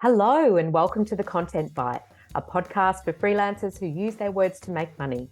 Hello and welcome to the Content Byte, a podcast for freelancers who use their words to make money.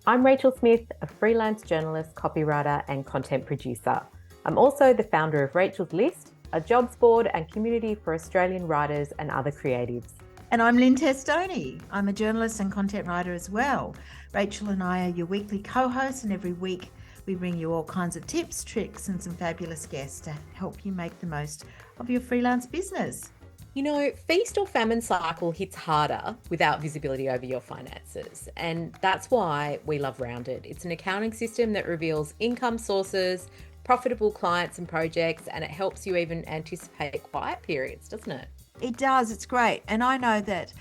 I'm Rachel Smith, a freelance journalist, copywriter, and content producer. I'm also the founder of Rachel's List, a jobs board and community for Australian writers and other creatives. And I'm Lynne Testoni. I'm a journalist and content writer as well. Rachel and I are your weekly co-hosts, and every week we bring you all kinds of tips, tricks, and some fabulous guests to help you make the most of your freelance business. You know, feast or famine cycle hits harder without visibility over your finances. And that's why we love Rounded. It's an accounting system that reveals income sources, profitable clients and projects, and it helps you even anticipate quiet periods, doesn't it? It does. It's great. And I know that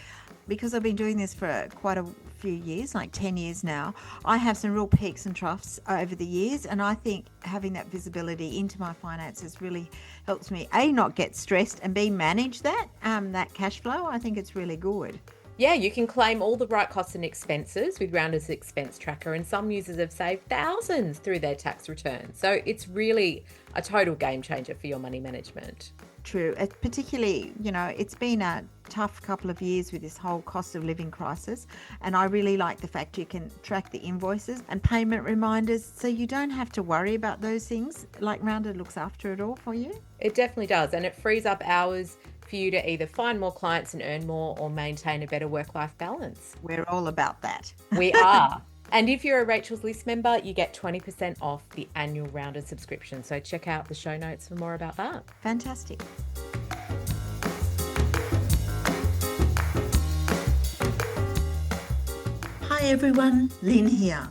because I've been doing this for quite a few years, like 10 years now, I have some real peaks and troughs over the years. And I think having that visibility into my finances really helps me, A, not get stressed, and B, manage that cash flow. I think it's really good. Yeah, you can claim all the right costs and expenses with Rounded's expense tracker, and some users have saved thousands through their tax return. So it's really a total game changer for your money management. True. Particularly, it's been a tough couple of years with this whole cost of living crisis. And I really like the fact you can track the invoices and payment reminders so you don't have to worry about those things. Like Rounded looks after it all for you. It definitely does. And it frees up hours for you to either find more clients and earn more or maintain a better work-life balance. We're all about that. We are. And if you're a Rachel's List member, you get 20% off the annual Rounded subscription. So check out the show notes for more about that. Fantastic. Hi everyone, Lynne here.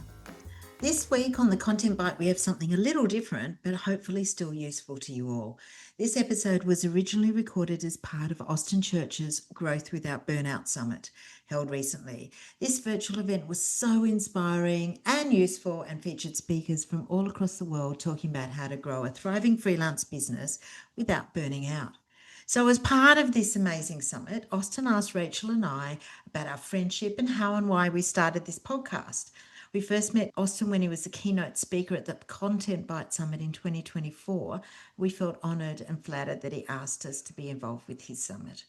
This week on the Content Byte, we have something a little different, but hopefully still useful to you all. This episode was originally recorded as part of Austin Church's Growth Without Burnout Summit, held recently. This virtual event was so inspiring and useful and featured speakers from all across the world talking about how to grow a thriving freelance business without burning out. So as part of this amazing summit, Austin asked Rachel and I about our friendship and how and why we started this podcast. We first met Austin when he was the keynote speaker at the Content Byte Summit in 2024. We felt honoured and flattered that he asked us to be involved with his summit.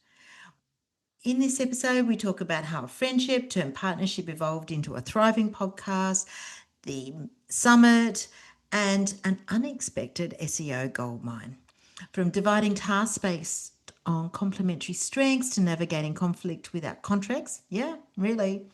In this episode, we talk about how a friendship turned partnership evolved into a thriving podcast, the summit, and an unexpected SEO goldmine. From dividing tasks based on complementary strengths to navigating conflict without contracts. Yeah, really.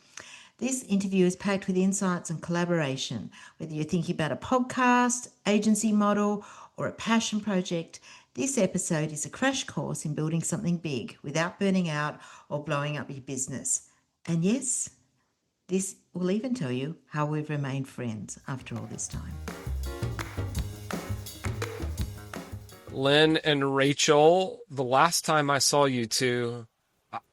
This interview is packed with insights and collaboration. Whether you're thinking about a podcast, agency model, or a passion project, this episode is a crash course in building something big without burning out or blowing up your business. And yes, this will even tell you how we've remained friends after all this time. Lynne and Rachel, the last time I saw you two,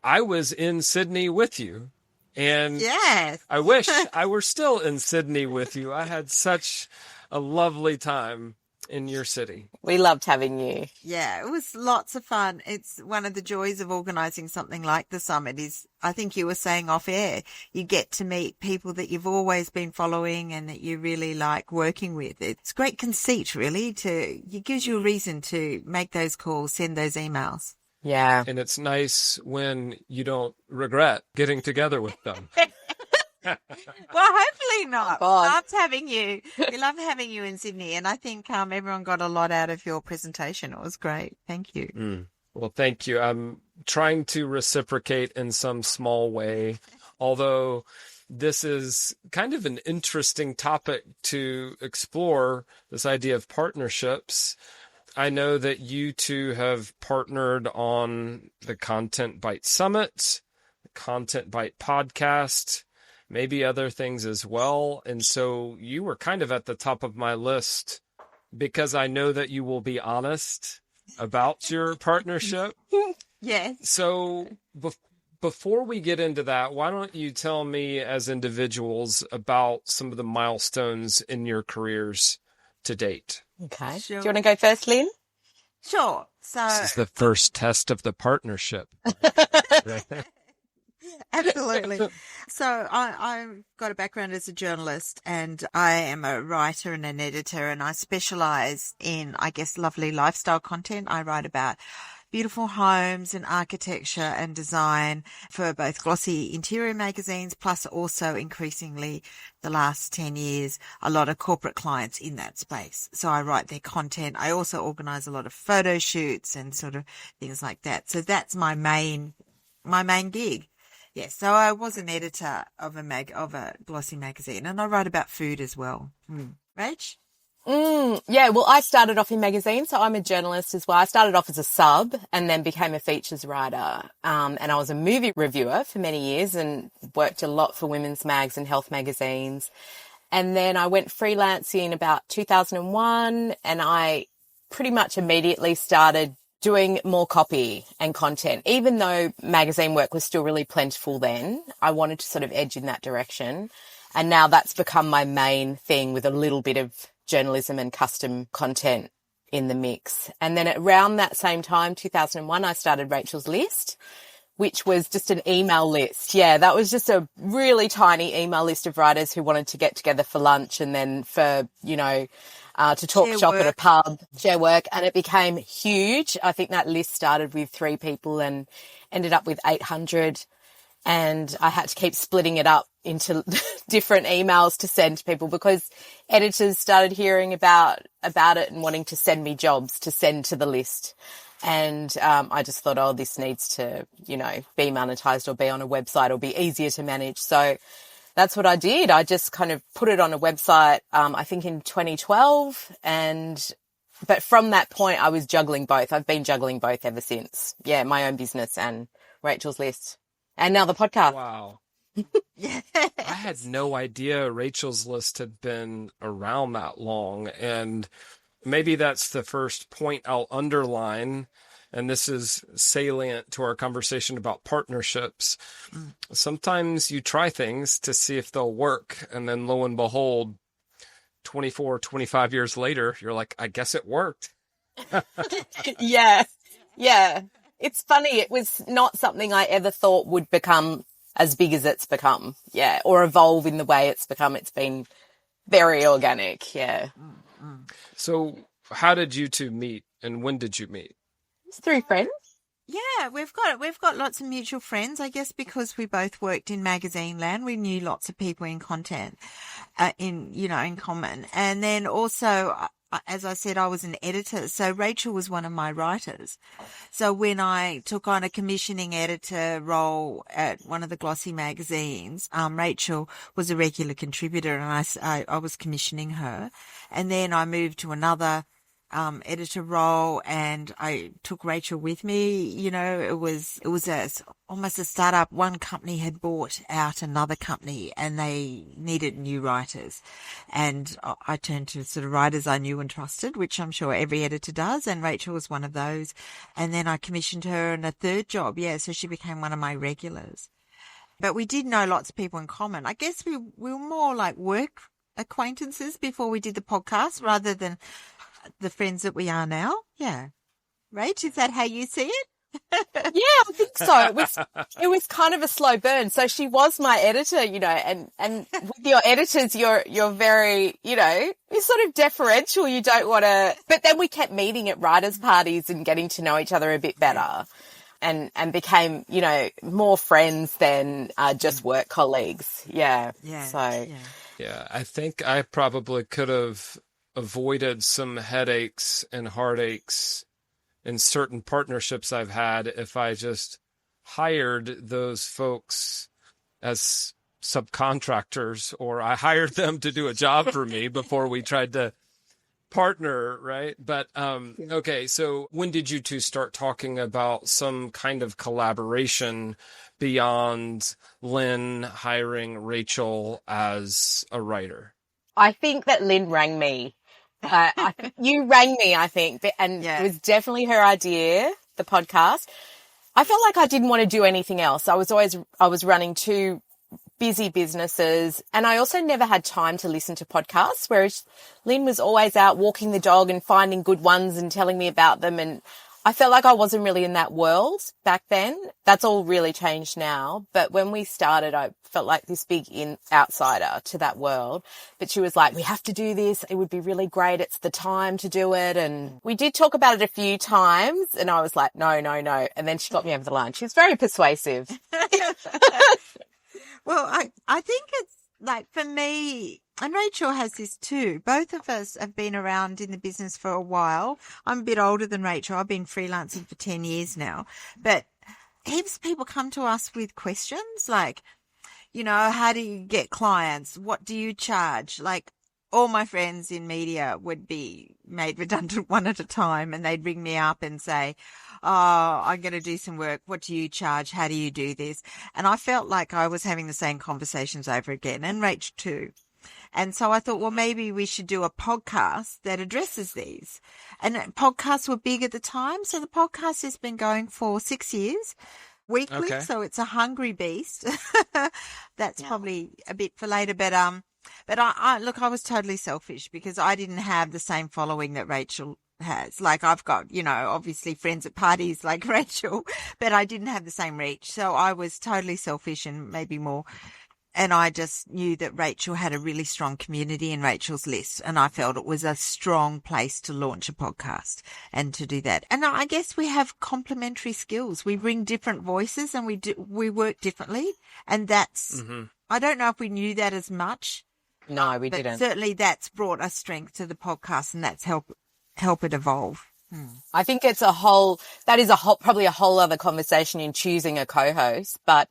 I was in Sydney with you. And yes. I wish I were still in Sydney with you. I had such a lovely time in your city. We loved having you. Yeah, it was lots of fun. It's one of the joys of organising something like the summit is, I think you were saying off air, you get to meet people that you've always been following and that you really like working with. It's great conceit, really, it gives you a reason to make those calls, send those emails. Yeah. And it's nice when you don't regret getting together with them. Well, hopefully not. God. Loved having you. We love having you in Sydney, and I think everyone got a lot out of your presentation. It was great. Thank you. Well, thank you. I'm trying to reciprocate in some small way, although this is kind of an interesting topic to explore, this idea of partnerships. I know that you two have partnered on the Content Byte Summit, the Content Byte podcast, maybe other things as well. And so you were kind of at the top of my list because I know that you will be honest about your partnership. Yes. So before we get into that, why don't you tell me as individuals about some of the milestones in your careers to date? Okay. Sure. Do you want to go first, Lynne? Sure. So This is the first test of the partnership. absolutely. So I've got a background as a journalist, and I am a writer and an editor, and I specialise in, I guess, lovely lifestyle content. I write about beautiful homes and architecture and design for both glossy interior magazines, plus also increasingly the last 10 years, a lot of corporate clients in that space. So I write their content. I also organize a lot of photo shoots and sort of things like that. So that's my main gig. Yes, so I was an editor of a glossy magazine, and I write about food as well. Rach? Yeah, well, I started off in magazines, so I'm a journalist as well. I started off as a sub and then became a features writer. And I was a movie reviewer for many years and worked a lot for women's mags and health magazines. And then I went freelance in about 2001, and I pretty much immediately started doing more copy and content. Even though magazine work was still really plentiful then, I wanted to sort of edge in that direction. And now that's become my main thing, with a little bit of journalism and custom content in the mix. And then around that same time, 2001, I started Rachel's List, which was just an email list. Yeah, that was just a really tiny email list of writers who wanted to get together for lunch and then for, to talk Share shop work. at a pub, share work. And it became huge. I think that list started with 3 people and ended up with 800. And I had to keep splitting it up into different emails to send to people, because editors started hearing about it and wanting to send me jobs to send to the list. And I just thought, this needs to, be monetized or be on a website or be easier to manage. So that's what I did. I just kind of put it on a website, I think in 2012. But from that point, I was juggling both. I've been juggling both ever since. Yeah, my own business and Rachel's List. And now the podcast. Wow. Yeah. I had no idea Rachel's List had been around that long. And maybe that's the first point I'll underline. And this is salient to our conversation about partnerships. Sometimes you try things to see if they'll work. And then lo and behold, 24, 25 years later, you're like, I guess it worked. Yeah. It's funny. It was not something I ever thought would become as big as it's become. Yeah. Or evolve in the way it's become. It's been very organic. Yeah. So how did you two meet, and when did you meet? It's through friends. Yeah, we've got lots of mutual friends, I guess, because we both worked in magazine land. We knew lots of people in content, in common. And then also, as I said, I was an editor. So Rachel was one of my writers. So when I took on a commissioning editor role at one of the glossy magazines, Rachel was a regular contributor, and I was commissioning her. And then I moved to another editor role, and I took Rachel with me. It was almost a startup. One company had bought out another company, and they needed new writers, and I turned to sort of writers I knew and trusted, which I'm sure every editor does, and Rachel was one of those. And then I commissioned her in a third job, so she became one of my regulars. But we did know lots of people in common. I guess we were more like work acquaintances before we did the podcast, rather than the friends that we are now. Yeah. Rach, is that how you see it? Yeah, I think so. It was kind of a slow burn. So she was my editor, and with your editors, you're very, you're sort of deferential. You don't want to, but then we kept meeting at writers' parties and getting to know each other a bit better, and became, more friends than just work colleagues. Yeah. Yeah. So. Yeah, I think I probably could have avoided some headaches and heartaches in certain partnerships I've had if I just hired those folks as subcontractors, or I hired them to do a job for me before we tried to partner, right? But okay, so when did you two start talking about some kind of collaboration beyond Lynne hiring Rachel as a writer? I think that Lynne rang me. You rang me, I think, and Yeah. It was definitely her idea, the podcast. I felt like I didn't want to do anything else. I was running 2 busy businesses, and I also never had time to listen to podcasts, whereas Lynne was always out walking the dog and finding good ones and telling me about them. And I felt like I wasn't really in that world back then. That's all really changed now. But when we started, I felt like this big outsider to that world. But she was like, we have to do this. It would be really great. It's the time to do it. And we did talk about it a few times. And I was like, no, no, no. And then she got me over the line. She was very persuasive. Well, I think it's like for me, and Rachel has this too. Both of us have been around in the business for a while. I'm a bit older than Rachel. I've been freelancing for 10 years now. But heaps of people come to us with questions like, you know, how do you get clients? What do you charge? Like all my friends in media would be made redundant one at a time, and they'd ring me up and say, oh, I'm going to do some work. What do you charge? How do you do this? And I felt like I was having the same conversations over again, and Rach too. And so I thought, well, maybe we should do a podcast that addresses these. And podcasts were big at the time. So the podcast has been going for 6 years weekly. Okay. So it's a hungry beast. That's probably a bit for later. But I look, I was totally selfish because I didn't have the same following that Rachel has. Like I've got, you know, obviously friends at parties like Rachel, but I didn't have the same reach. So I was totally selfish and maybe more. And I just knew that Rachel had a really strong community in Rachel's list. And I felt it was a strong place to launch a podcast and to do that. And I guess we have complementary skills. We bring different voices and we work differently. And that's, I don't know if we knew that as much. No, we but didn't. Certainly that's brought us strength to the podcast, and that's help it evolve. I think it's probably a whole other conversation in choosing a co-host, but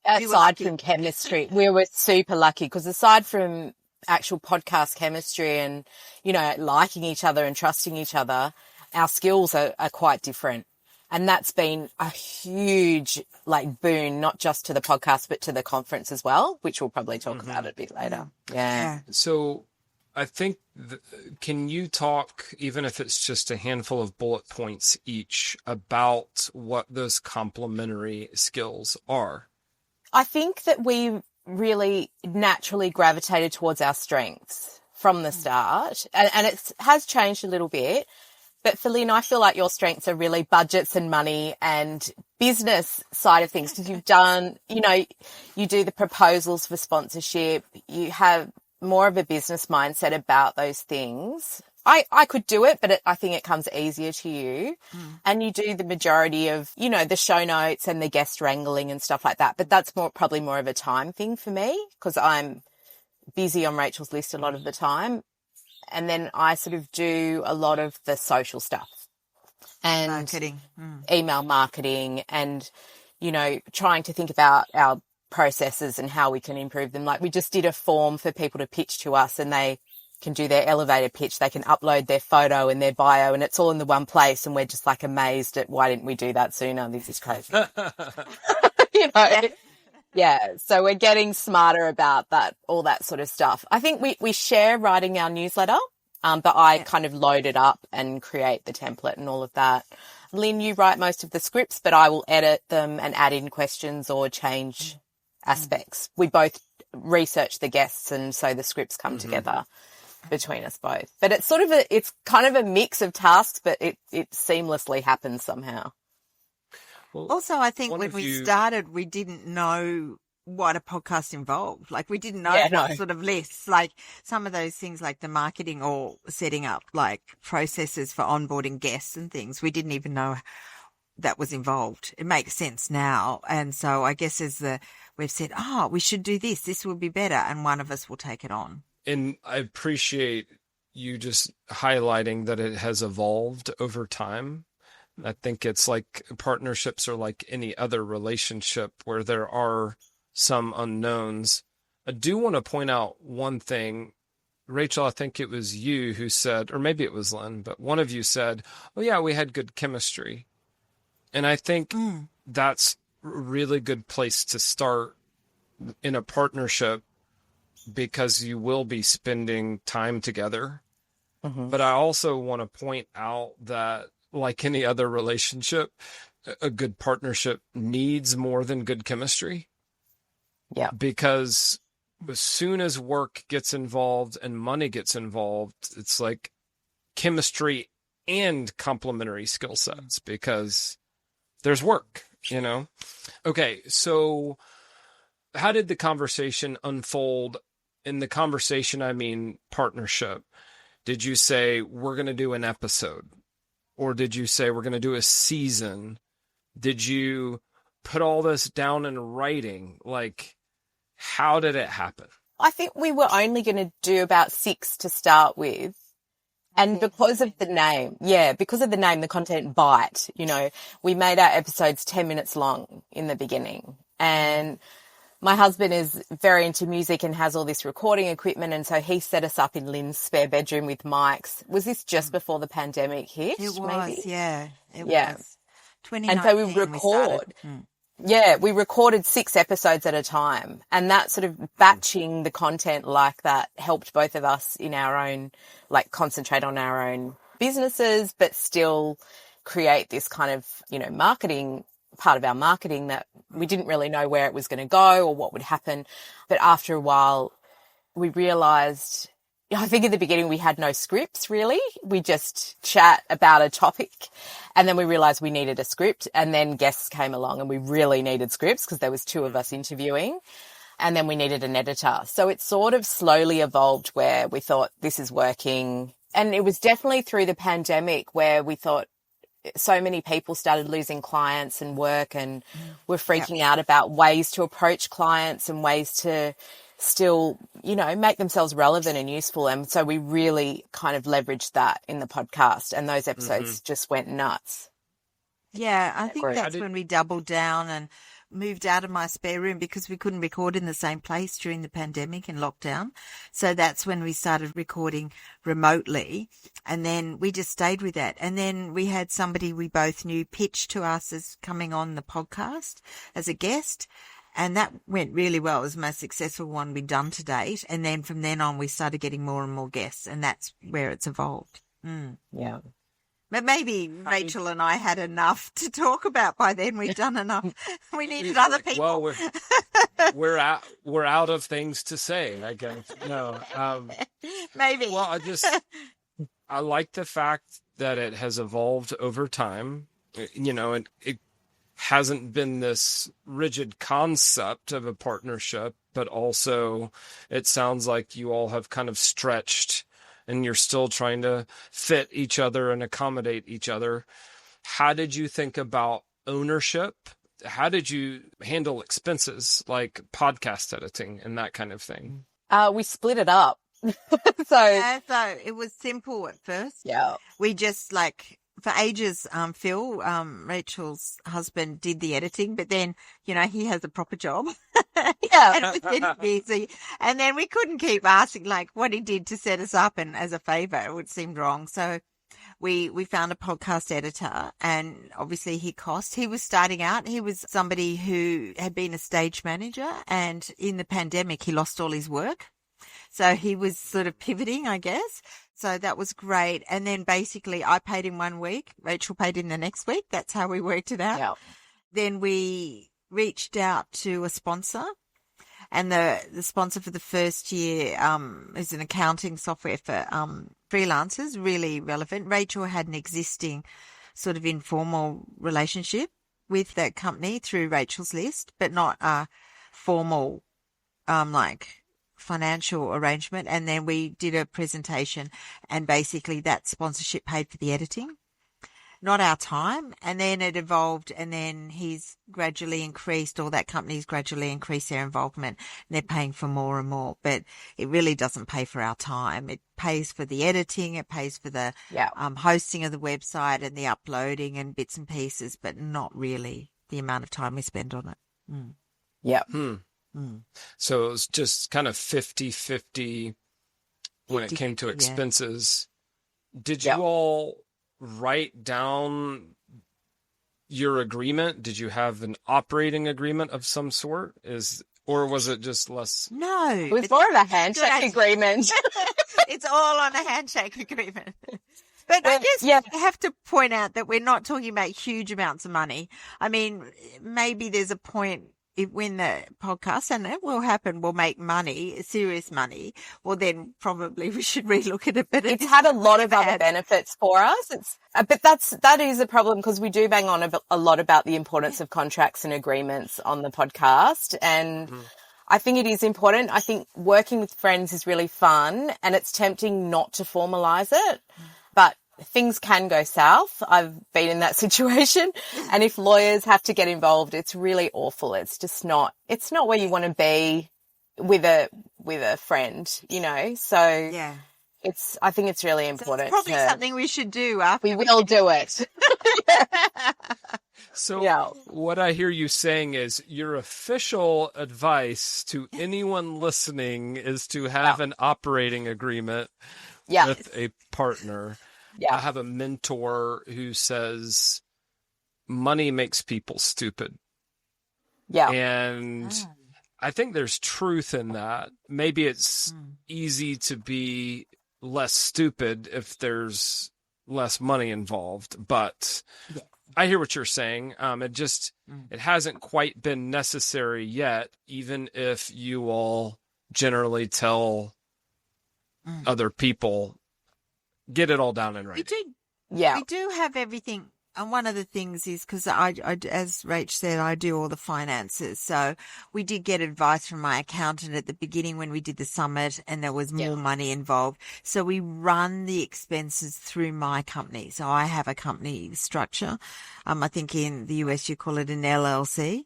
aside from chemistry, we were super lucky because aside from actual podcast chemistry and, you know, liking each other and trusting each other, our skills are quite different. And that's been a huge like boon, not just to the podcast, but to the conference as well, which we'll probably talk about a bit later. Yeah. So I think, can you talk, even if it's just a handful of bullet points each, about what those complementary skills are? I think that we really naturally gravitated towards our strengths from the start, and it has changed a little bit. But for Lynne, I feel like your strengths are really budgets and money and business side of things, because you've done, you know, you do the proposals for sponsorship. You have more of a business mindset about those things. I could do it, but I think it comes easier to you. And you do the majority of, you know, the show notes and the guest wrangling and stuff like that. But that's probably more of a time thing for me because I'm busy on Rachel's list a lot of the time. And then I sort of do a lot of the social stuff and Marketing. email marketing and, you know, trying to think about our processes and how we can improve them. Like we just did a form for people to pitch to us, and they can do their elevator pitch. They can upload their photo and their bio, and it's all in the one place. And we're just like amazed at why didn't we do that sooner? This is crazy. You know? Yeah. So we're getting smarter about that, all that sort of stuff. I think we share writing our newsletter, but I kind of load it up and create the template and all of that. Lynne, you write most of the scripts, but I will edit them and add in questions or change aspects. We both research the guests, and so the scripts come together between us both. But it's sort of it's kind of a mix of tasks, but it seamlessly happens somehow. Well, also, I think when we started, we didn't know what a podcast involved. Like we didn't know what sort of lists, like some of those things like the marketing or setting up like processes for onboarding guests and things. We didn't even know that was involved. It makes sense now. And so I guess we've said, we should do this. This will be better. And one of us will take it on. And I appreciate you just highlighting that it has evolved over time. I think it's like partnerships are like any other relationship where there are some unknowns. I do want to point out one thing. Rachel, I think it was you who said, or maybe it was Lynne, but one of you said, oh yeah, we had good chemistry. And I think that's a really good place to start in a partnership, because you will be spending time together. But I also want to point out that, like any other relationship, a good partnership needs more than good chemistry. Yeah. Because as soon as work gets involved and money gets involved, it's like chemistry and complementary skill sets, because there's work, Okay, so how did the conversation unfold? In the conversation, I mean partnership. Did you say we're going to do an episode? Or did you say we're going to do a season? Did you put all this down in writing? Like, how did it happen? I think we were only going to do about 6 to start with. And because of the name, the Content Byte, we made our episodes 10 minutes long in the beginning. And my husband is very into music and has all this recording equipment. And so he set us up in Lynne's spare bedroom with mics. Was this just before the pandemic hit? It was, maybe? yeah. It was. 2019, and so we record. We recorded 6 episodes at a time, and that sort of batching the content like that helped both of us in our own, like, concentrate on our own businesses, but still create this kind of, marketing part of our marketing that we didn't really know where it was going to go or what would happen. But after a while, we realized, I think in the beginning we had no scripts really. We just chat about a topic, and then we realized we needed a script, and then guests came along and we really needed scripts because there was 2 of us interviewing, and then we needed an editor. So it sort of slowly evolved where we thought this is working. And it was definitely through the pandemic where we thought so many people started losing clients and work, and were freaking out about ways to approach clients and ways to still, make themselves relevant and useful. And so we really kind of leveraged that in the podcast, and those episodes just went nuts. Yeah, I think that's when we doubled down and moved out of my spare room because we couldn't record in the same place during the pandemic and lockdown. So that's when we started recording remotely, and then we just stayed with that. And then we had somebody we both knew pitch to us as coming on the podcast as a guest. And that went really well. It was the most successful one we'd done to date. And then from then on, we started getting more and more guests, and that's where it's evolved. Yeah. But maybe Rachel and I had enough to talk about by then. We'd done enough. We needed other people. Well, we're out of things to say, I guess. No. Maybe. Well, I like the fact that it has evolved over time, and it hasn't been this rigid concept of a partnership, but also it sounds like you all have kind of stretched and you're still trying to fit each other and accommodate each other. How did you think about ownership? How did you handle expenses like podcast editing and that kind of thing? We split it up. So it was simple at first. Yeah. We just for ages, Phil, Rachel's husband, did the editing, but then, he has a proper job. Yeah. And it was getting busy. And then we couldn't keep asking what he did to set us up, and as a favor, it would seem wrong. So we found a podcast editor, and obviously he was starting out. He was somebody who had been a stage manager, and in the pandemic, he lost all his work. So he was sort of pivoting, I guess. So that was great. And then basically I paid him 1 week. Rachel paid him the next week. That's how we worked it out. Yeah. Then we reached out to a sponsor, and the sponsor for the first year is an accounting software for freelancers, really relevant. Rachel had an existing sort of informal relationship with that company through Rachel's List, but not a formal financial arrangement. And then we did a presentation, and basically that sponsorship paid for the editing, not our time. And then it evolved, and then he's gradually increased, or that company's gradually increased their involvement, and they're paying for more and more. But it really doesn't pay for our time. It pays for the editing, it pays for the hosting of the website and the uploading and bits and pieces, but not really the amount of time we spend on it. Yeah. So it was just kind of 50-50 when it came to expenses. Yeah. Did you all write down your agreement? Did you have an operating agreement of some sort? Or was it just less? No. It was more of a handshake agreement. It's all on a handshake agreement. But I guess we have to point out that we're not talking about huge amounts of money. I mean, maybe there's a point when the podcast, and it will happen, will make money, serious money, well, then probably we should relook at it. But it's had a lot of other benefits for us. But that is a problem, because we do bang on a lot about the importance of contracts and agreements on the podcast. And I think it is important. I think working with friends is really fun, and it's tempting not to formalize it, but things can go south. I've been in that situation. And if lawyers have to get involved, it's really awful. It's just it's not where you want to be with a friend, you know? So yeah, I think it's really important. So it's probably something we should do after we will do it. So what I hear you saying is your official advice to anyone listening is to have an operating agreement with a partner. I have a mentor who says money makes people stupid. Yeah. And I think there's truth in that. Maybe it's easy to be less stupid if there's less money involved, but I hear what you're saying. It hasn't quite been necessary yet, even if you all generally tell other people, get it all down in writing. We do have everything. And one of the things is, because I, as Rach said, I do all the finances. So we did get advice from my accountant at the beginning when we did the summit, and there was more money involved. So we run the expenses through my company. So I have a company structure. I think in the US you call it an LLC.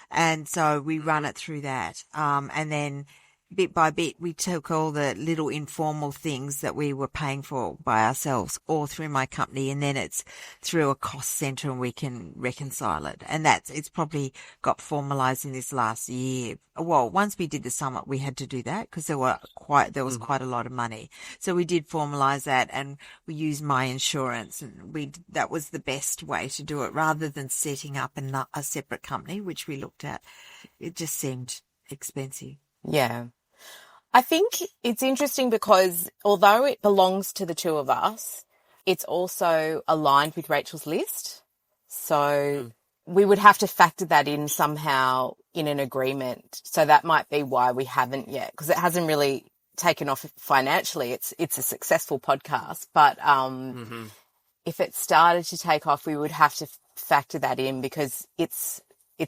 And so we run it through that. And then bit by bit, we took all the little informal things that we were paying for by ourselves all through my company, and then it's through a cost center and we can reconcile it. And it's probably got formalized in this last year. Well, once we did the summit, we had to do that because there was quite a lot of money. So we did formalize that, and we used my insurance, and that was the best way to do it rather than setting up a separate company, which we looked at. It just seemed expensive. Yeah. I think it's interesting because although it belongs to the two of us, it's also aligned with Rachel's list. So we would have to factor that in somehow in an agreement. So that might be why we haven't yet, because it hasn't really taken off financially. It's a successful podcast, but if it started to take off, we would have to factor that in, because it's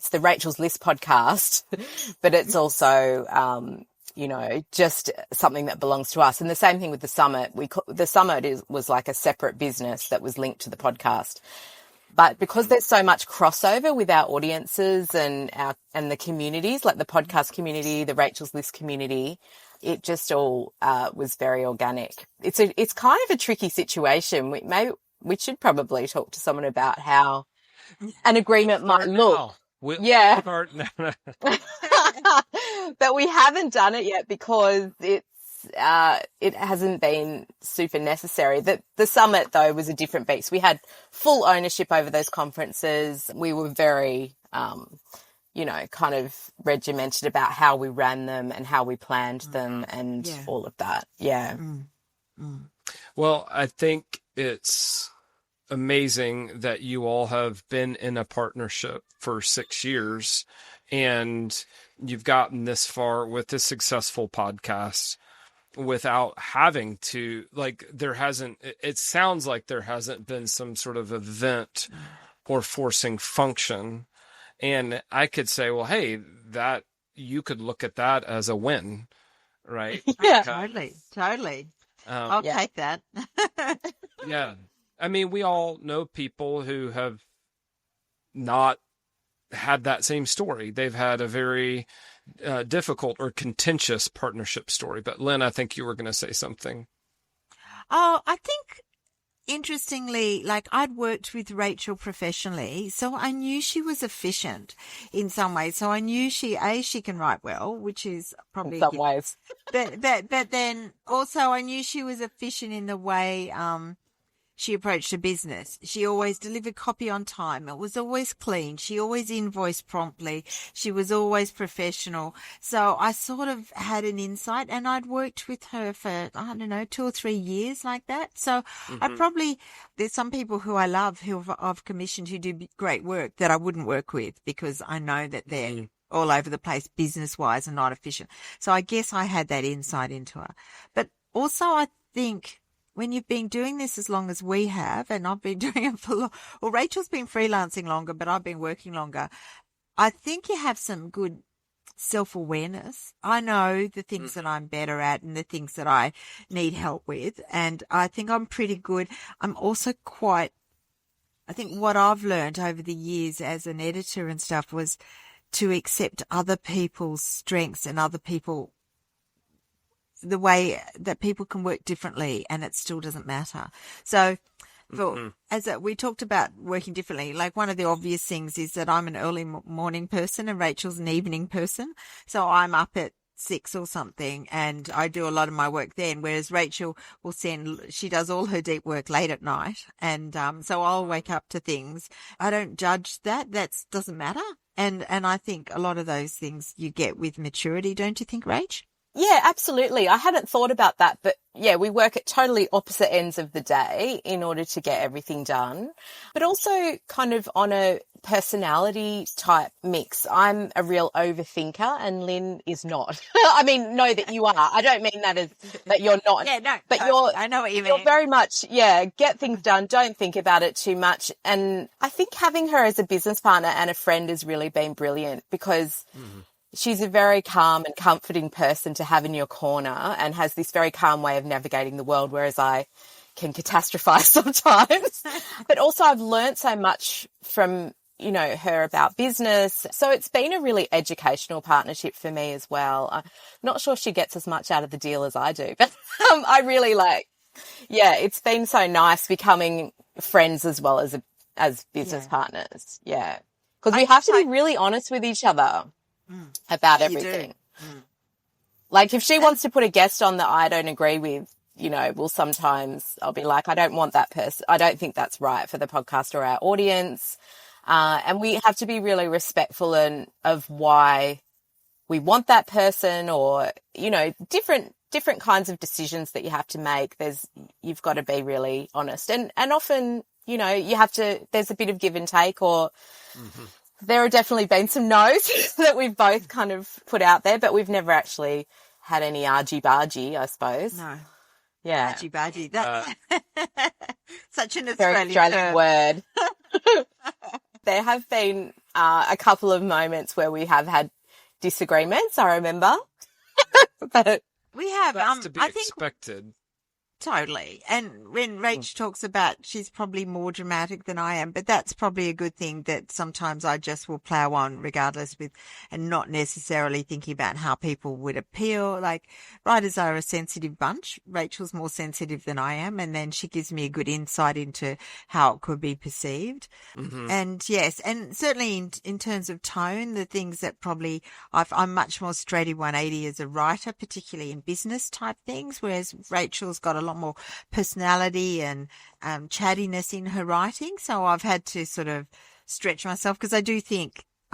the Rachel's List podcast, but it's also just something that belongs to us. And the same thing with the summit. The summit was like a separate business that was linked to the podcast. But because there's so much crossover with our audiences and the communities, like the podcast community, the Rachel's List community, it just all was very organic. It's kind of a tricky situation. We should probably talk to someone about how an agreement might look. Start now. But we haven't done it yet because it hasn't been super necessary. The summit, though, was a different beast. We had full ownership over those conferences. We were very, kind of regimented about how we ran them and how we planned them and all of that. Yeah. Well, I think it's amazing that you all have been in a partnership for 6 years and you've gotten this far with this successful podcast without having to, it sounds like there hasn't been some sort of event or forcing function. And I could say, well, hey, that you could look at that as a win, right? Yeah, totally. I'll take that. Yeah. I mean, we all know people who have not had that same story. They've had a very difficult or contentious partnership story. But Lynne, I think you were going to say something. Oh, I think interestingly, I'd worked with Rachel professionally, so I knew she was efficient in some ways. So I knew she can write well, which is probably in some ways. But then also I knew she was efficient in the way she approached a business. She always delivered copy on time. It was always clean. She always invoiced promptly. She was always professional. So I sort of had an insight, and I'd worked with her for, 2 or 3 years like that. So there's some people who I love who I've commissioned who do great work that I wouldn't work with because I know that they're all over the place business wise and not efficient. So I guess I had that insight into her. But also I think when you've been doing this as long as we have, and I've been doing it for long, well, Rachel's been freelancing longer, but I've been working longer. I think you have some good self-awareness. I know the things that I'm better at and the things that I need help with. And I think I'm pretty good. I'm also I think what I've learned over the years as an editor and stuff was to accept other people's strengths and the way that people can work differently and it still doesn't matter. So we talked about working differently, like one of the obvious things is that I'm an early morning person and Rachel's an evening person. So I'm up at 6 or something and I do a lot of my work then, whereas Rachel she does all her deep work late at night. And so I'll wake up to things. I don't judge that. That doesn't matter. And I think a lot of those things you get with maturity, don't you think, Rach? Yeah, absolutely. I hadn't thought about that, but yeah, we work at totally opposite ends of the day in order to get everything done, but also kind of on a personality type mix. I'm a real overthinker and Lynn is not. I mean, know that you are. I don't mean that as that you're not. Yeah, no, but I know what you mean. You're very much, get things done. Don't think about it too much. And I think having her as a business partner and a friend has really been brilliant because she's a very calm and comforting person to have in your corner and has this very calm way of navigating the world, whereas I can catastrophize sometimes. But also I've learned so much from, her about business. So it's been a really educational partnership for me as well. I'm not sure she gets as much out of the deal as I do, but I really it's been so nice becoming friends as well as business partners. Yeah. Because we have to be really honest with each other about everything. Like if she wants to put a guest on that I don't agree with, sometimes I'll be like, I don't want that person. I don't think that's right for the podcast or our audience. And we have to be really respectful of why we want that person or, different kinds of decisions that you have to make. You've got to be really honest and often, there's a bit of give and take or, there have definitely been some no's that we've both kind of put out there, but we've never actually had any argy-bargy, I suppose. No. Yeah. Argy-bargy. That's such an very Australian word. There have been a couple of moments where we have had disagreements, I remember. But we have. That's to be I think expected. Totally. And when Rach talks about she's probably more dramatic than I am, but that's probably a good thing that sometimes I just will plow on regardless and not necessarily thinking about how people would appeal. Like writers are a sensitive bunch. Rachel's more sensitive than I am. And then she gives me a good insight into how it could be perceived. And yes, and certainly in terms of tone, the things that probably I'm much more straighty 180 as a writer, particularly in business type things, whereas Rachel's got a lot more personality and chattiness in her writing. So I've had to sort of stretch myself because I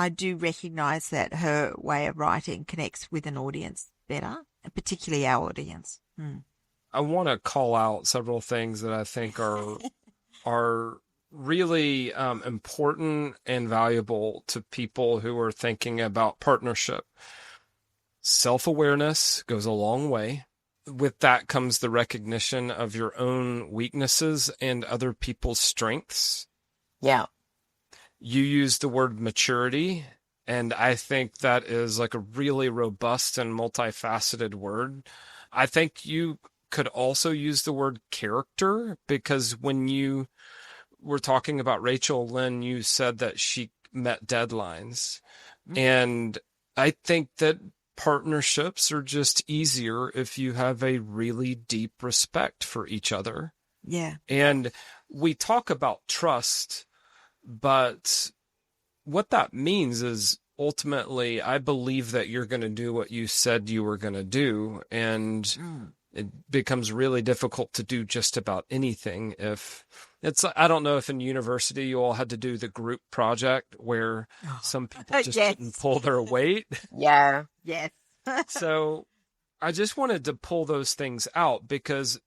do recognize that her way of writing connects with an audience better, particularly our audience. I want to call out several things that I think are really important and valuable to people who are thinking about partnership. Self-awareness goes a long way. With that comes the recognition of your own weaknesses and other people's strengths. Yeah. You used the word maturity, and I think that is like a really robust and multifaceted word. I think you could also use the word character because when you were talking about Rachel, Lynn, you said that she met deadlines. And I think that partnerships are just easier if you have a really deep respect for each other. Yeah. And we talk about trust, but what that means is ultimately, I believe that you're going to do what you said you were going to do. And it becomes really difficult to do just about anything. I don't know if in university you all had to do the group project where some people just didn't pull their weight. Yeah. Yes. So I just wanted to pull those things out because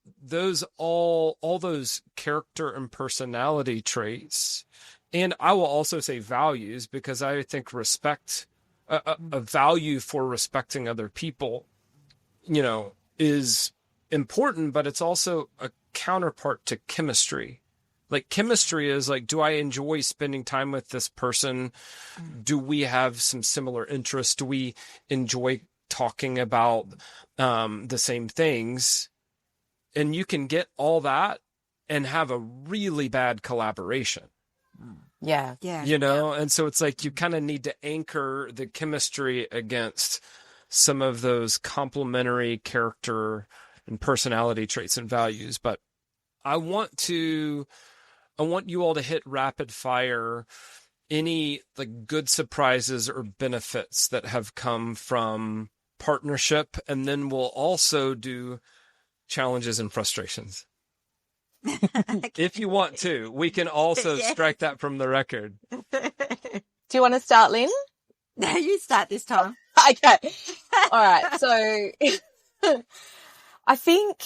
all those character and personality traits, and I will also say values, because I think respect a value for respecting other people, is important, but it's also a counterpart to chemistry. Like chemistry is like, do I enjoy spending time with this person? Do we have some similar interests? Do we enjoy talking about the same things? And you can get all that and have a really bad collaboration. Yeah. And so it's like you kind of need to anchor the chemistry against some of those complementary character and personality traits and values. But I want you all to hit rapid fire any like good surprises or benefits that have come from partnership, and then we'll also do challenges and frustrations. If you want to, we can also strike that from the record. Do you want to start, Lynn? No, you start this time. Okay. All right. So I think,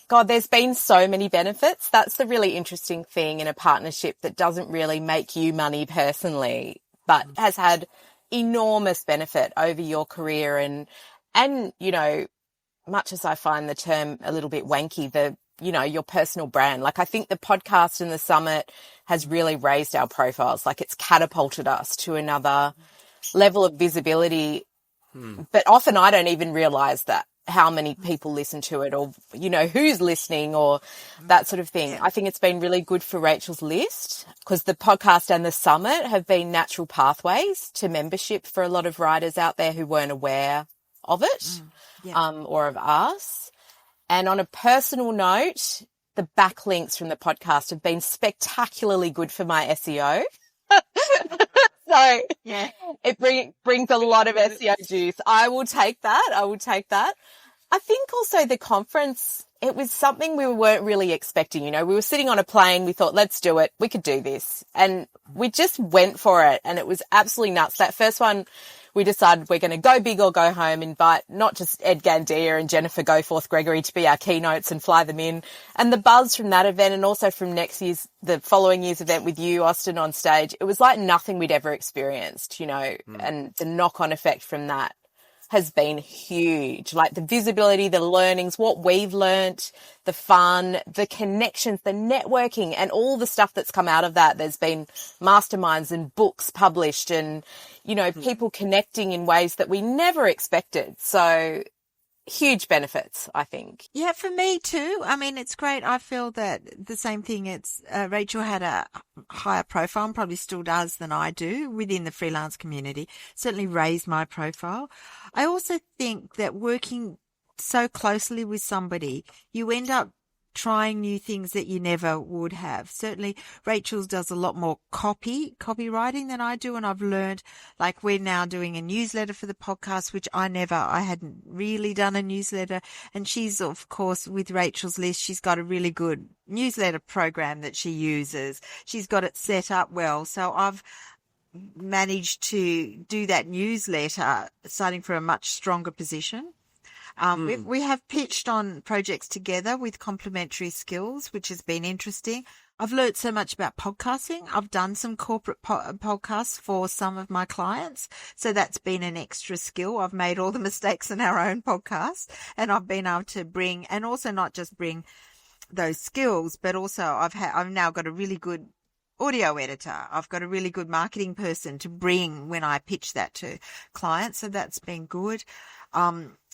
God, there's been so many benefits. That's the really interesting thing in a partnership that doesn't really make you money personally, but has had enormous benefit over your career. And much as I find the term a little bit wanky, your personal brand. Like I think the podcast and the summit has really raised our profiles. Like it's catapulted us to another level of visibility. But often I don't even realize that, how many people listen to it, or, who's listening, or that sort of thing. I think it's been really good for Rachel's list, because the podcast and the summit have been natural pathways to membership for a lot of writers out there who weren't aware of it, or of us. And on a personal note, the backlinks from the podcast have been spectacularly good for my SEO. So it brings a lot of SEO juice. I will take that. I think also the conference, it was something we weren't really expecting. We were sitting on a plane. We thought, let's do it. We could do this. And we just went for it. And it was absolutely nuts. That first one, we decided we're going to go big or go home, invite not just Ed Gandia and Jennifer Goforth Gregory to be our keynotes and fly them in. And the buzz from that event, and also from the following year's event with you, Austin, on stage, it was like nothing we'd ever experienced, and the knock-on effect from that has been huge. Like the visibility, the learnings, what we've learnt, the fun, the connections, the networking, and all the stuff that's come out of that. There's been masterminds and books published, and, people connecting in ways that we never expected. So huge benefits, I think. Yeah, for me too. I mean, it's great. I feel that the same thing. It's Rachel had a higher profile, and probably still does, than I do within the freelance community. Certainly raised my profile. I also think that working so closely with somebody, you end up trying new things that you never would have. Certainly Rachel's does a lot more copywriting than I do. And I've learned, like, we're now doing a newsletter for the podcast, which I hadn't really done a newsletter. And she's, of course, with Rachel's list, she's got a really good newsletter program that she uses. She's got it set up well. So I've managed to do that newsletter starting from a much stronger position. We have pitched on projects together with complementary skills, which has been interesting. I've learned so much about podcasting. I've done some corporate podcasts for some of my clients. So that's been an extra skill. I've made all the mistakes in our own podcast, and I've been able to bring, and also not just bring those skills, but also I've now got a really good audio editor. I've got a really good marketing person to bring when I pitch that to clients. So that's been good.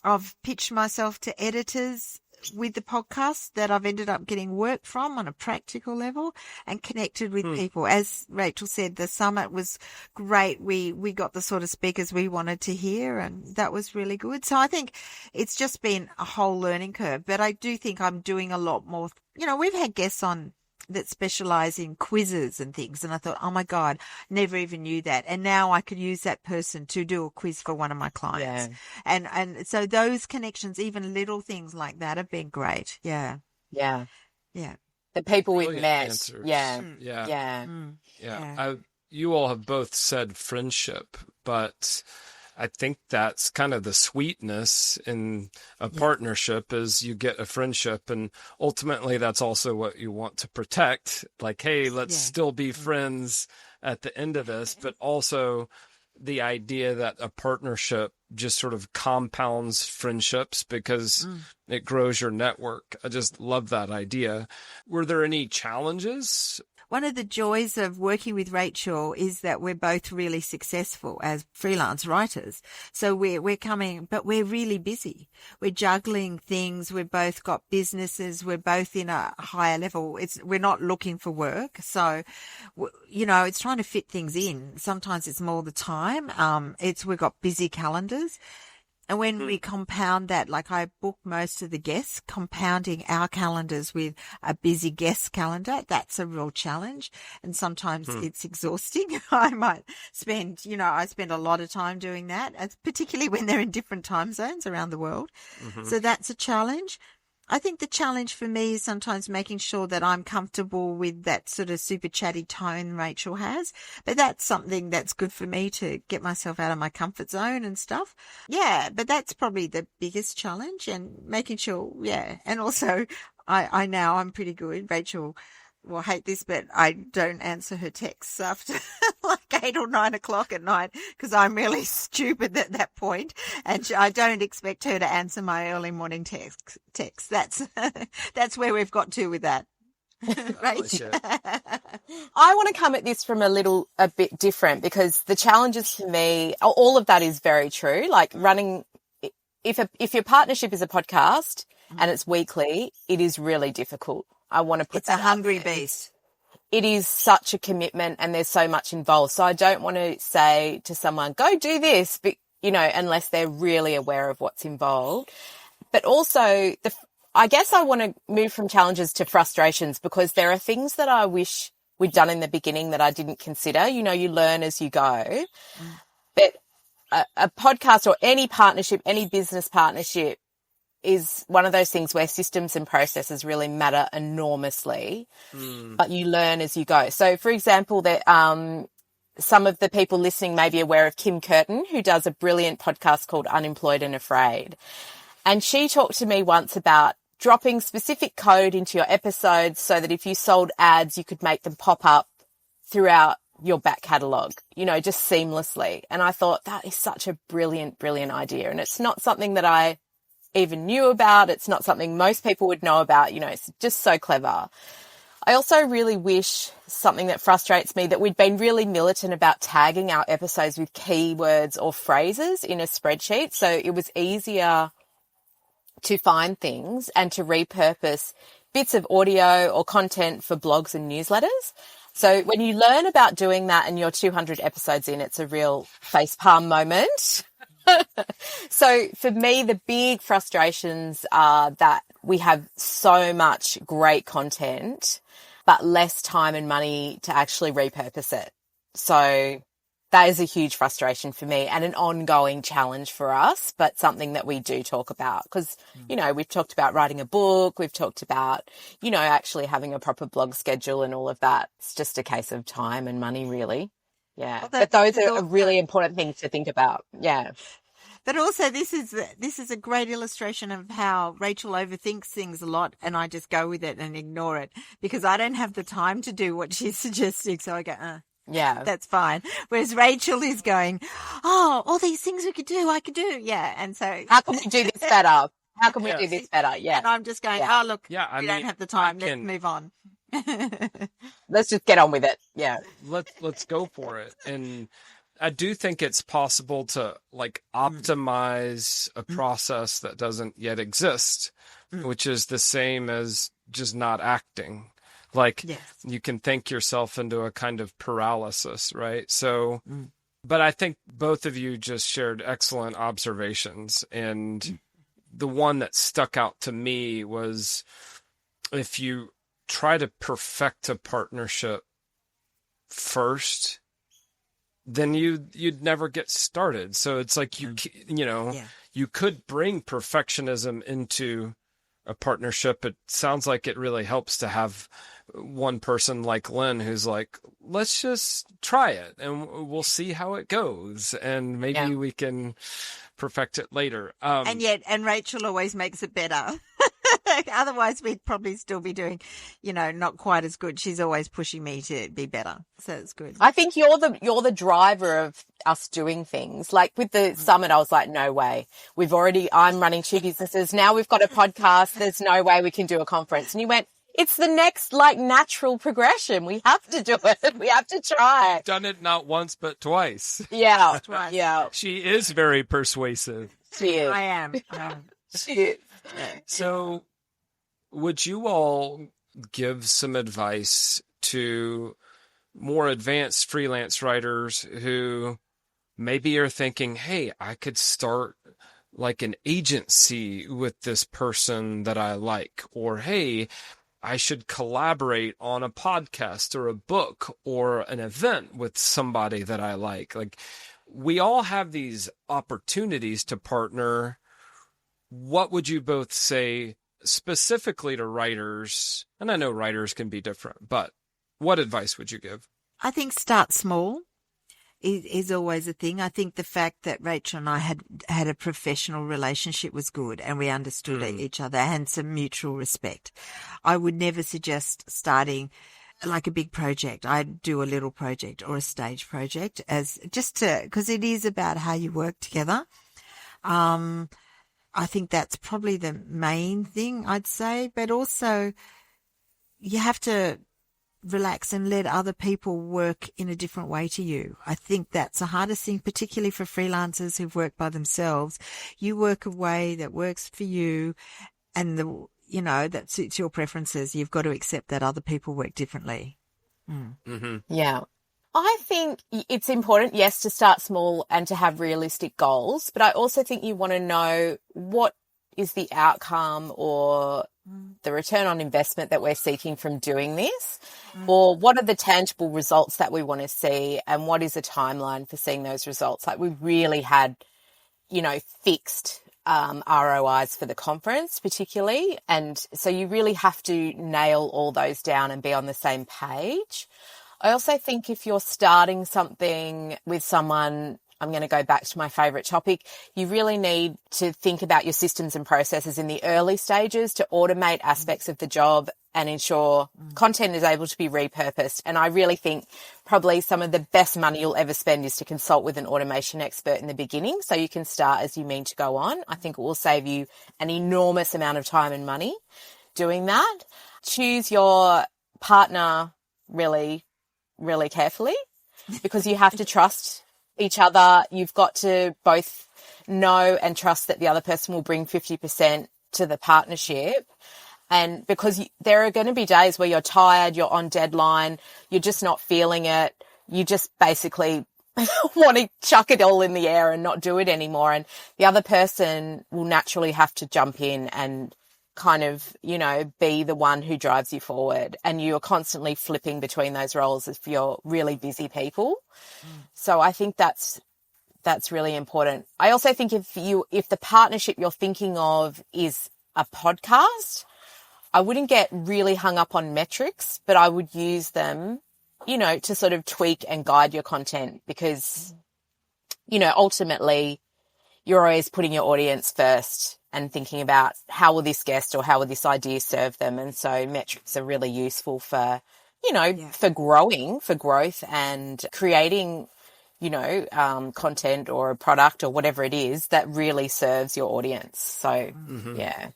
I've pitched myself to editors with the podcast that I've ended up getting work from on a practical level, and connected with people. As Rachel said, the summit was great. We got the sort of speakers we wanted to hear, and that was really good. So I think it's just been a whole learning curve, but I do think I'm doing a lot more. We've had guests on that specialize in quizzes and things. And I thought, oh my God, never even knew that. And now I could use that person to do a quiz for one of my clients. Yeah. And so those connections, even little things like that, have been great. Yeah. Yeah. Yeah. The people we've met. Answers. Yeah. Yeah. Yeah. Yeah. You all have both said friendship, but I think that's kind of the sweetness in a partnership, is you get a friendship, and ultimately that's also what you want to protect. Like, hey, let's still be friends at the end of this, but also the idea that a partnership just sort of compounds friendships because it grows your network. I just love that idea. Were there any challenges? One of the joys of working with Rachel is that we're both really successful as freelance writers. So we're coming, but we're really busy. We're juggling things. We've both got businesses. We're both in a higher level. We're not looking for work. So, it's trying to fit things in. Sometimes it's more the time. We've got busy calendars. And when we compound that, like I book most of the guests, compounding our calendars with a busy guest calendar, that's a real challenge. And sometimes it's exhausting. I might spend, I spend a lot of time doing that, particularly when they're in different time zones around the world. So that's a challenge. I think the challenge for me is sometimes making sure that I'm comfortable with that sort of super chatty tone Rachel has. But that's something that's good for me to get myself out of my comfort zone and stuff. Yeah, but that's probably the biggest challenge, and making sure, And also, I'm pretty good. Rachel will hate this, but I don't answer her texts after like 8 or 9 o'clock at night because I'm really stupid at that point, and I don't expect her to answer my early morning texts. That's where we've got to with that. Right? I want to come at this from a bit different, because the challenges for me, all of that is very true. Like running, if your partnership is a podcast and it's weekly, it is really difficult. I want to put it's a hungry beast. It is such a commitment, and there's so much involved. So I don't want to say to someone, go do this, but, unless they're really aware of what's involved. But also, I guess I want to move from challenges to frustrations, because there are things that I wish we'd done in the beginning that I didn't consider. You learn as you go. But a podcast or any partnership, any business partnership, is one of those things where systems and processes really matter enormously, but you learn as you go. So, for example, some of the people listening may be aware of Kim Curtin, who does a brilliant podcast called Unemployed and Afraid. And she talked to me once about dropping specific code into your episodes so that if you sold ads, you could make them pop up throughout your back catalogue, just seamlessly. And I thought that is such a brilliant, brilliant idea. And it's not something that I even knew about. It's not something most people would know about. It's just so clever. I also really wish, something that frustrates me, that we'd been really militant about tagging our episodes with keywords or phrases in a spreadsheet, so it was easier to find things and to repurpose bits of audio or content for blogs and newsletters. So when you learn about doing that and you're 200 episodes in, it's a real facepalm moment. So for me, the big frustrations are that we have so much great content, but less time and money to actually repurpose it. So that is a huge frustration for me and an ongoing challenge for us, but something that we do talk about because, we've talked about writing a book. We've talked about, actually having a proper blog schedule and all of that. It's just a case of time and money, really. Yeah. Well, but those are really important things to think about. Yeah. But also this is a great illustration of how Rachel overthinks things a lot, and I just go with it and ignore it because I don't have the time to do what she's suggesting. So I go, yeah, that's fine. Whereas Rachel is going, all these things we could do, I could do. Yeah. And so how can we do this better? How can we do this better? Yeah. And I'm just going, look, we don't have the time. Let's move on. Let's just get on with it. Yeah. Let's go for it. And I do think it's possible to optimize a process that doesn't yet exist, which is the same as just not acting. You can think yourself into a kind of paralysis, right? So, but I think both of you just shared excellent observations. And the one that stuck out to me was if you try to perfect a partnership first, then you'd never get started. So it's like you could bring perfectionism into a partnership. It sounds like it really helps to have one person like Lynne who's like, let's just try it and we'll see how it goes, and maybe we can perfect it later. And Rachel always makes it better. Otherwise, we'd probably still be doing, not quite as good. She's always pushing me to be better. So it's good. I think you're the driver of us doing things. Like with the summit, I was like, no way. I'm running 2 businesses. Now we've got a podcast. There's no way we can do a conference. And you went, it's the next natural progression. We have to do it. We have to try. Done it not once, but twice. Yeah. Twice. Yeah. She is very persuasive. She is. I am. She is. So would you all give some advice to more advanced freelance writers who maybe are thinking, hey, I could start like an agency with this person that I like, or hey, I should collaborate on a podcast or a book or an event with somebody that I like. Like, we all have these opportunities to partner. What would you both say specifically to writers? And I know writers can be different, but what advice would you give? I think start small is always a thing. I think the fact that Rachel and I had a professional relationship was good, and we understood each other and some mutual respect. I would never suggest starting like a big project. I'd do a little project or a stage project because it is about how you work together. I think that's probably the main thing I'd say, but also you have to relax and let other people work in a different way to you. I think that's the hardest thing, particularly for freelancers who've worked by themselves. You work a way that works for you and that suits your preferences. You've got to accept that other people work differently. Mm-hmm. Yeah. I think it's important, yes, to start small and to have realistic goals, but I also think you want to know what is the outcome or the return on investment that we're seeking from doing this, or what are the tangible results that we want to see, and what is the timeline for seeing those results. Like, we really had, fixed ROIs for the conference particularly, and so you really have to nail all those down and be on the same page. I also think if you're starting something with someone, I'm going to go back to my favourite topic, you really need to think about your systems and processes in the early stages to automate aspects of the job and ensure content is able to be repurposed. And I really think probably some of the best money you'll ever spend is to consult with an automation expert in the beginning, so you can start as you mean to go on. I think it will save you an enormous amount of time and money doing that. Choose your partner really, really carefully, because you have to trust each other. You've got to both know and trust that the other person will bring 50% to the partnership. And because there are going to be days where you're tired, you're on deadline, you're just not feeling it. You just basically want to chuck it all in the air and not do it anymore. And the other person will naturally have to jump in and kind of, be the one who drives you forward. And you're constantly flipping between those roles if you're really busy people. So I think that's really important. I also think if the partnership you're thinking of is a podcast, I wouldn't get really hung up on metrics, but I would use them, to sort of tweak and guide your content, because, ultimately you're always putting your audience first and thinking about how will this guest or how will this idea serve them. And so metrics are really useful for, for growth and creating, content or a product or whatever it is that really serves your audience. So, yeah.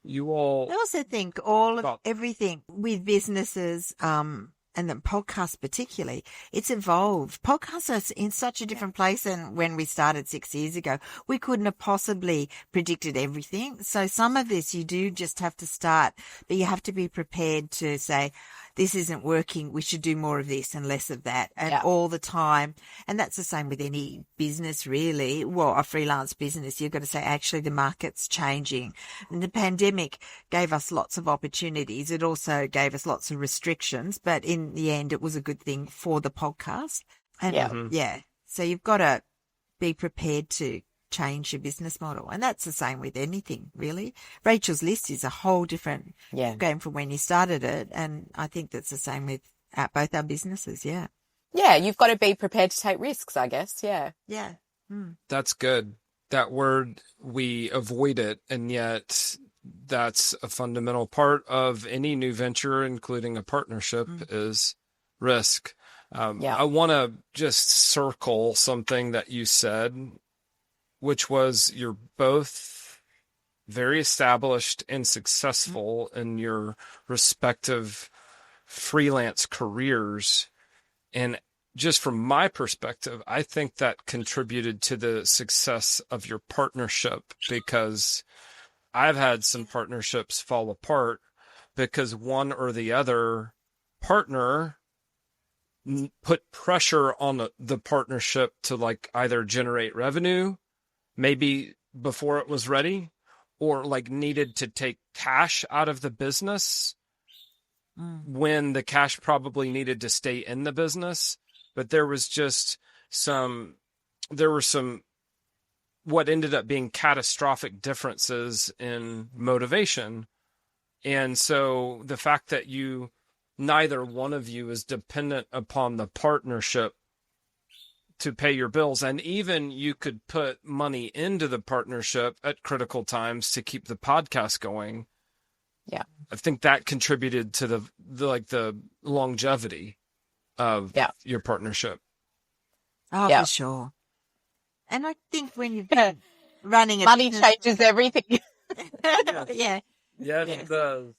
You all... I also think everything with businesses, and the podcast particularly, it's evolved. Podcasts are in such a different place than when we started 6 years ago. We couldn't have possibly predicted everything. So some of this you do just have to start, but you have to be prepared to say, this isn't working, we should do more of this and less of that, and all the time. And that's the same with any business, really. Well, a freelance business, you've got to say, actually, the market's changing. And the pandemic gave us lots of opportunities. It also gave us lots of restrictions, but in the end, it was a good thing for the podcast. And so you've got to be prepared to change your business model. And that's the same with anything, really. Rachel's List is a whole different game from when you started it. And I think that's the same with both our businesses. Yeah. Yeah. You've got to be prepared to take risks, I guess. Yeah. Yeah. That's good. That word, we avoid it. And yet that's a fundamental part of any new venture, including a partnership, is risk. I want to just circle something that you said, which was you're both very established and successful in your respective freelance careers. And just from my perspective, I think that contributed to the success of your partnership, because I've had some partnerships fall apart because one or the other partner put pressure on the partnership to like either generate revenue, maybe before it was ready, or like needed to take cash out of the business when the cash probably needed to stay in the business. But there was just some what ended up being catastrophic differences in motivation. And so the fact that neither one of you is dependent upon the partnership to pay your bills, and even you could put money into the partnership at critical times to keep the podcast going. Yeah. I think that contributed to the longevity of your partnership. Oh, for sure. And I think when you've been running a money business, changes everything. yeah. Yes, it does.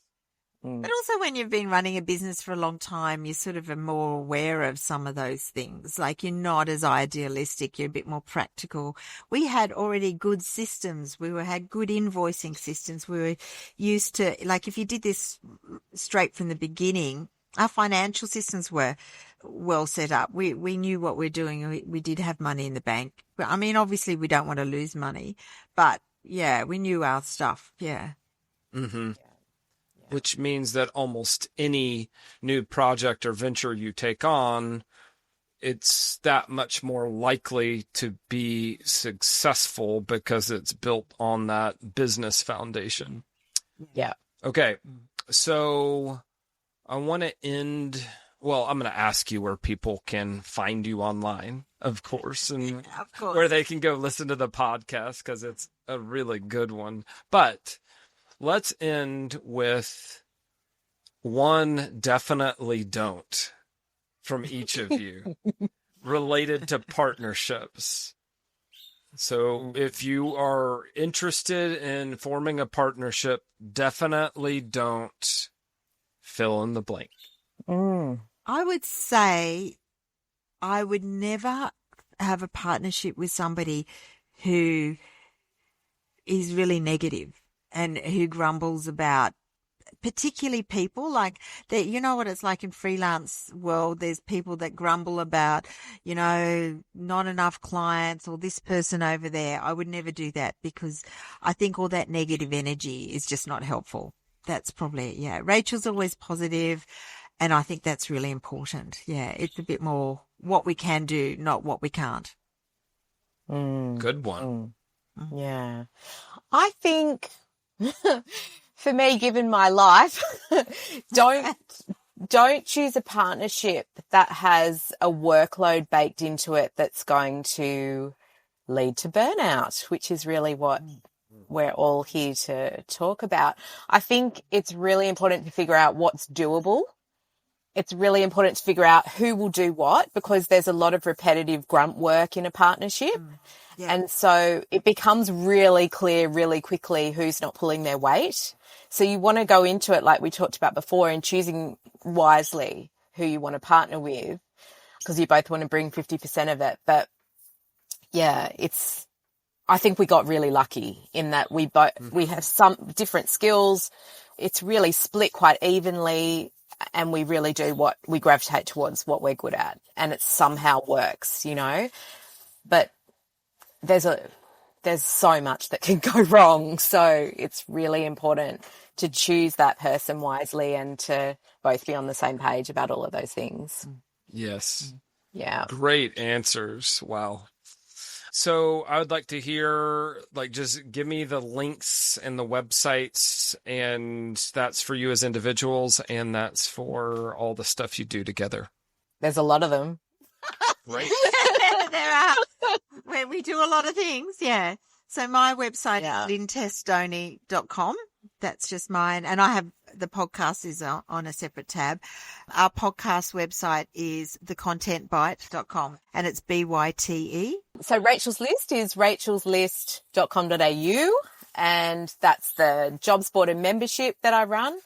But also when you've been running a business for a long time, you sort of are more aware of some of those things. Like you're not as idealistic, you're a bit more practical. We had already good systems. Had good invoicing systems. We were used to, like if you did this straight from the beginning, our financial systems were well set up. We knew what we're doing. We did have money in the bank. I mean, obviously we don't want to lose money, but yeah, we knew our stuff. Yeah. Mm-hmm. Which means that almost any new project or venture you take on, it's that much more likely to be successful because it's built on that business foundation. Yeah. Okay. So I want to end. Well, I'm going to ask you where people can find you online, of course, and where they can go listen to the podcast, because it's a really good one. But let's end with one definitely don't from each of you related to partnerships. So if you are interested in forming a partnership, definitely don't fill in the blank. I would say I would never have a partnership with somebody who is really negative and who grumbles about particularly people like that. You know what it's like in freelance world. There's people that grumble about, not enough clients or this person over there. I would never do that because I think all that negative energy is just not helpful. That's probably it. Yeah. Rachel's always positive, and I think that's really important. Yeah. It's a bit more what we can do, not what we can't. Good one. Yeah. I think for me, given my life, don't choose a partnership that has a workload baked into it that's going to lead to burnout, which is really what we're all here to talk about. I think it's really important to figure out what's doable. It's really important to figure out who will do what, because there's a lot of repetitive grunt work in a partnership. Yeah. And so it becomes really clear really quickly who's not pulling their weight. So you want to go into it like we talked about before and choosing wisely who you want to partner with, because you both want to bring 50% of it. But yeah, I think we got really lucky in that we have some different skills. It's really split quite evenly, and we really do what we gravitate towards what we're good at, and it somehow works, but there's so much that can go wrong. So it's really important to choose that person wisely and to both be on the same page about all of those things. Yes. Yeah. Great answers. Wow. So I would like to hear, just give me the links and the websites, and that's for you as individuals, and that's for all the stuff you do together. There's a lot of them. Right. There are. Where we do a lot of things, yeah. So my website is lynnetestoni.com, That's just mine. And I have the podcast is on a separate tab. Our podcast website is thecontentbyte.com and it's BYTE. So Rachel's List is rachelslist.com.au, and that's the jobs board and membership that I run.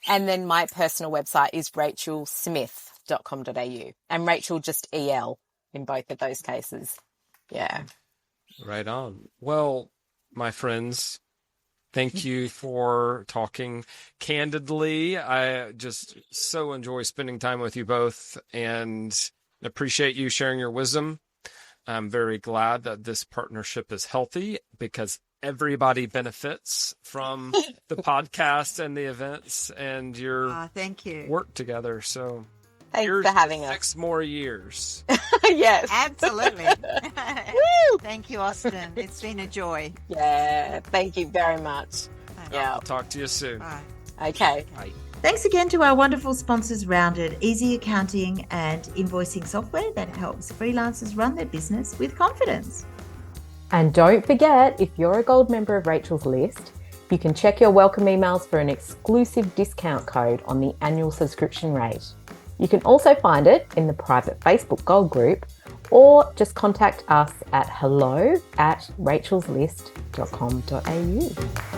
And then my personal website is rachelsmith.com.au, and Rachel just EL in both of those cases. Yeah. Right on. Well, my friends, thank you for talking candidly. I just so enjoy spending time with you both and appreciate you sharing your wisdom. I'm very glad that this partnership is healthy because everybody benefits from the podcast and the events and your Thank you. work together. So Thanks here's for having to us. 6 more years. Yes. Absolutely. Woo! Thank you, Austin. It's been a joy. Yeah. Thank you very much. Yeah. I'll talk to you soon. Bye. Okay. Bye. Thanks again to our wonderful sponsors, Rounded, easy accounting and invoicing software that helps freelancers run their business with confidence. And don't forget, if you're a gold member of Rachel's List, you can check your welcome emails for an exclusive discount code on the annual subscription rate. You can also find it in the private Facebook Gold group, or just contact us at hello@rachelslist.com.au.